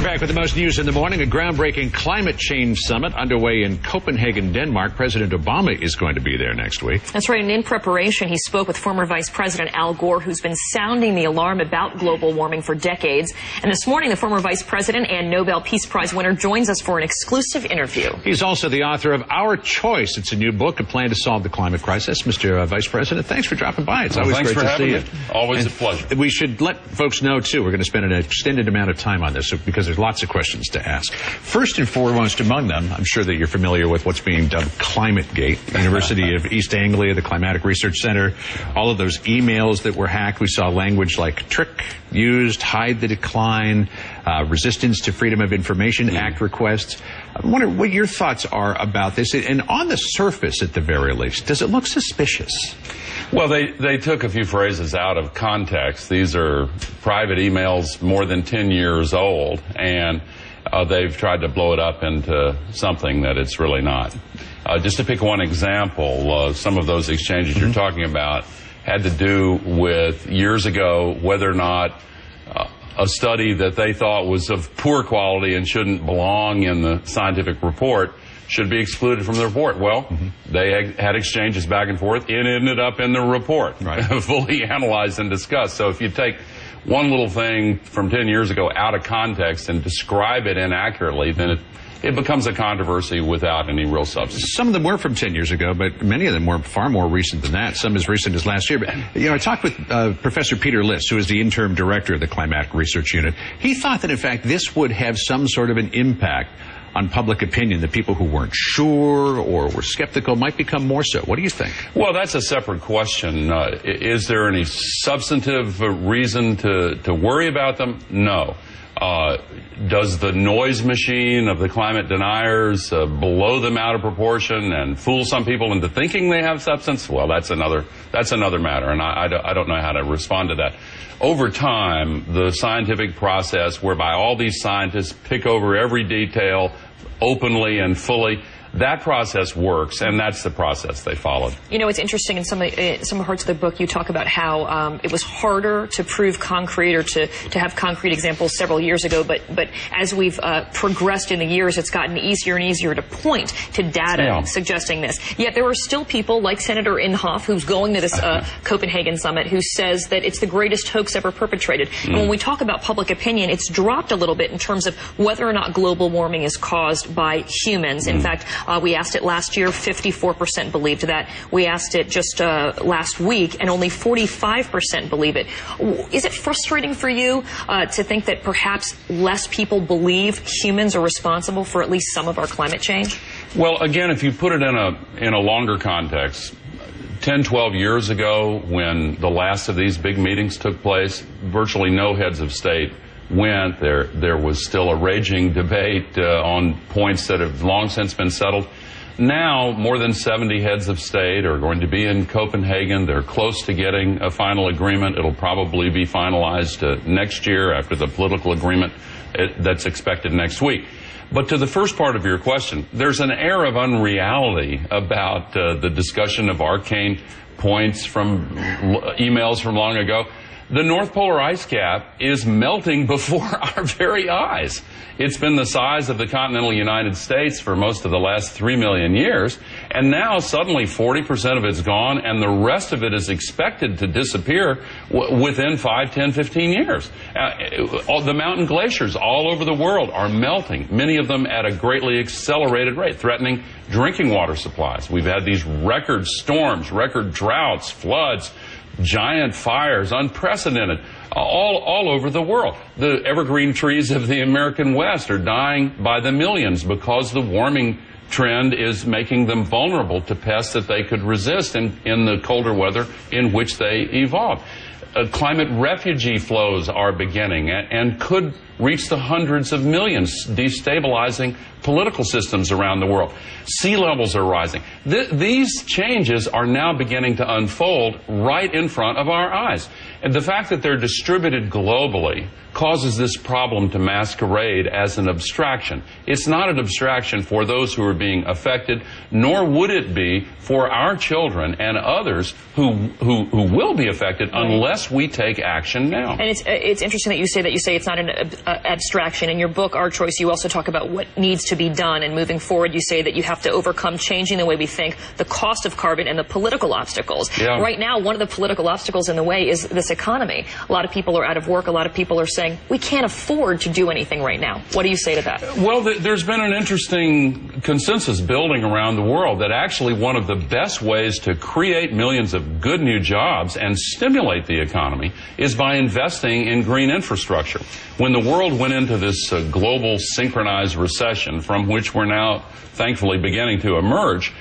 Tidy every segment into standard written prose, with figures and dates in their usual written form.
Back with the most news in the morning. A groundbreaking climate change summit underway in Copenhagen, Denmark. President Obama is going to be there next week. That's right. And in preparation, he spoke with former Vice President Al Gore, who's been sounding the alarm about global warming for decades. And this morning, the former Vice President and Nobel Peace Prize winner joins us for an exclusive interview. He's also the author of Our Choice. It's a new book, a plan to solve the climate crisis. Mr. Vice President, thanks for dropping by. It's always great to see you. Always a pleasure. We should let folks know, too, we're going to spend an extended amount of time on this because there's lots of questions to ask. First and foremost among them, I'm sure that you're familiar with what's being dubbed Climategate. University of East Anglia, the Climatic Research Center, all of those emails that were hacked. We saw language like trick used, hide the decline, resistance to Freedom of Information Act requests. I wonder what your thoughts are about this. And on the surface, at the very least, does it look suspicious? Well, they took a few phrases out of context. These are private emails more than 10 years old, and they've tried to blow it up into something that it's really not. Just to pick one example, some of those exchanges you're talking about had to do with years ago whether or not a study that they thought was of poor quality and shouldn't belong in the scientific report should be excluded from the report. Well, they had exchanges back and forth. It ended up in the report, fully analyzed and discussed. So if you take one little thing from 10 years ago out of context and describe it inaccurately, then it becomes a controversy without any real substance. Some of them were from 10 years ago, but many of them were far more recent than that, some as recent as last year. But, I talked with Professor Peter Liss, who is the interim director of the Climatic Research Unit. He thought that, in fact, this would have some sort of an impact on public opinion, that people who weren't sure or were skeptical might become more so. What do you think? Well, that's a separate question. Is there any substantive reason to worry about them? No. Does the noise machine of the climate deniers blow them out of proportion and fool some people into thinking they have substance? Well, that's another matter, and I don't know how to respond to that. Over time, the scientific process whereby all these scientists pick over every detail openly and fully, that process works, and that's the process they followed. You know, it's interesting in some parts of the book you talk about how it was harder to prove concrete or to have concrete examples several years ago, but as we've progressed in the years, it's gotten easier and easier to point to data suggesting this. Yet there are still people like Senator Inhofe, who's going to this Copenhagen summit, who says that it's the greatest hoax ever perpetrated. And when we talk about public opinion, it's dropped a little bit in terms of whether or not global warming is caused by humans. In fact, we asked it last year, 54% believed that. We asked it just last week, and only 45% believe it. Is it frustrating for you to think that perhaps less people believe humans are responsible for at least some of our climate change? Well, again, if you put it in a longer context, 10, 12 years ago, when the last of these big meetings took place, virtually no heads of state went. There was still a raging debate on points that have long since been settled. Now, more than 70 heads of state are going to be in Copenhagen. They're close to getting a final agreement. It'll probably be finalized next year after the political agreement that's expected next week. But to the first part of your question, there's an air of unreality about the discussion of arcane points from emails from long ago. The North Polar ice cap is melting before our very eyes. It's been the size of the continental United States for most of the last 3 million years, and now suddenly 40% of it's gone, and the rest of it is expected to disappear within 5, 10, 15 years. The mountain glaciers all over the world are melting, many of them at a greatly accelerated rate, threatening drinking water supplies. We've had these record storms, record droughts, floods, giant fires, unprecedented, all over the world. The evergreen trees of the American West are dying by the millions because the warming trend is making them vulnerable to pests that they could resist in the colder weather in which they evolved. Climate refugee flows are beginning and could reach the hundreds of millions, destabilizing political systems around the world. Sea levels are rising. These changes are now beginning to unfold right in front of our eyes. And the fact that they're distributed globally causes this problem to masquerade as an abstraction. It's not an abstraction for those who are being affected, nor would it be for our children and others who will be affected unless we take action now. And it's interesting that you say it's not an abstraction. In your book, Our Choice, you also talk about what needs to be done, and moving forward, you say that you have to overcome changing the way we think, the cost of carbon, and the political obstacles. Yeah. Right now, one of the political obstacles in the way is this economy. A lot of people are out of work. A lot of people are saying, we can't afford to do anything right now. What do you say to that? Well, there's been an interesting consensus building around the world that actually one of the best ways to create millions of good new jobs and stimulate the economy is by investing in green infrastructure. When the world went into this global synchronized recession from which we're now thankfully beginning to emerge,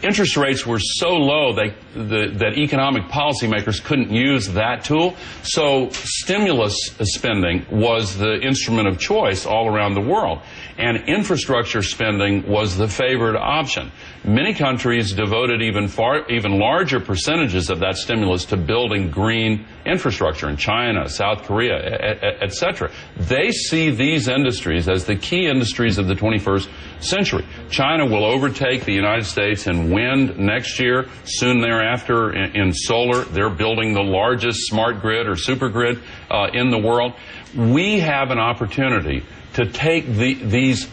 interest rates were so low that economic policymakers couldn't use that tool. So stimulus spending was the instrument of choice all around the world. And infrastructure spending was the favored option. Many countries devoted even larger percentages of that stimulus to building green infrastructure in China, South Korea, etc. They see these industries as the key industries of the 21st century. China will overtake the United States in wind next year. Soon thereafter in solar. They're building the largest smart grid or super grid in the world. We have an opportunity to take these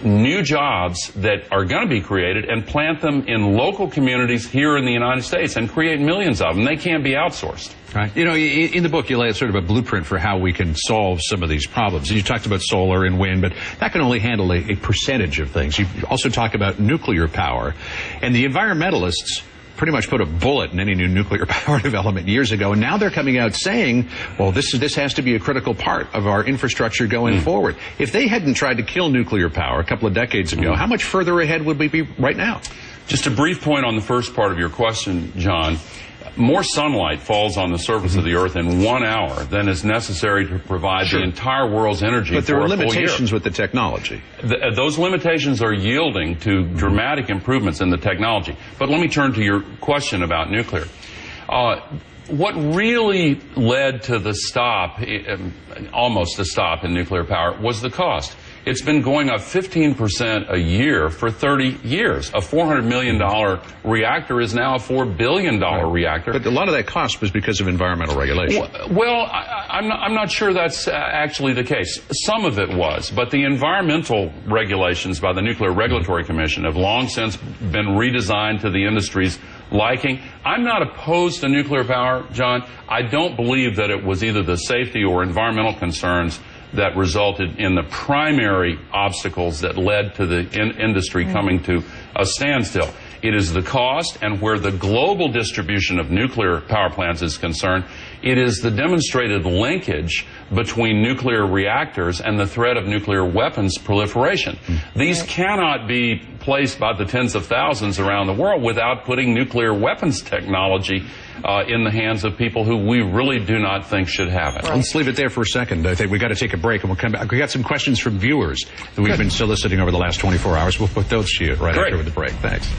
new jobs that are going to be created and plant them in local communities here in the United States and create millions of them. They can't be outsourced. Right. You know, in the book, you lay out sort of a blueprint for how we can solve some of these problems. And you talked about solar and wind, but that can only handle a percentage of things. You also talk about nuclear power. And the environmentalists pretty much put a bullet in any new nuclear power development years ago, and now they're coming out saying, well, this has to be a critical part of our infrastructure going forward. If they hadn't tried to kill nuclear power a couple of decades ago, how much further ahead would we be right now? Just a brief point on the first part of your question, John. More sunlight falls on the surface of the Earth in 1 hour than is necessary to provide the entire world's energy. But there for are a full year. limitations with the technology. Those limitations are yielding to dramatic improvements in the technology. But let me turn to your question about nuclear. What really led to the stop, almost a stop in nuclear power, was the cost. It's been going up 15% a year for 30 years. A $400 million reactor is now a $4 billion reactor. But a lot of that cost was because of environmental regulation. Well, I'm not sure that's actually the case. Some of it was, but the environmental regulations by the Nuclear Regulatory Commission have long since been redesigned to the industry's liking. I'm not opposed to nuclear power, John. I don't believe that it was either the safety or environmental concerns that resulted in the primary obstacles that led to the industry coming to a standstill. It is the cost, and where the global distribution of nuclear power plants is concerned, it is the demonstrated linkage between nuclear reactors and the threat of nuclear weapons proliferation. These cannot be placed by the tens of thousands around the world without putting nuclear weapons technology in the hands of people who we really do not think should have it. Right. Let's leave it there for a second. I think we've got to take a break, and we'll come back. We got some questions from viewers that we've been soliciting over the last 24 hours. We'll put those to you right after the break. Thanks.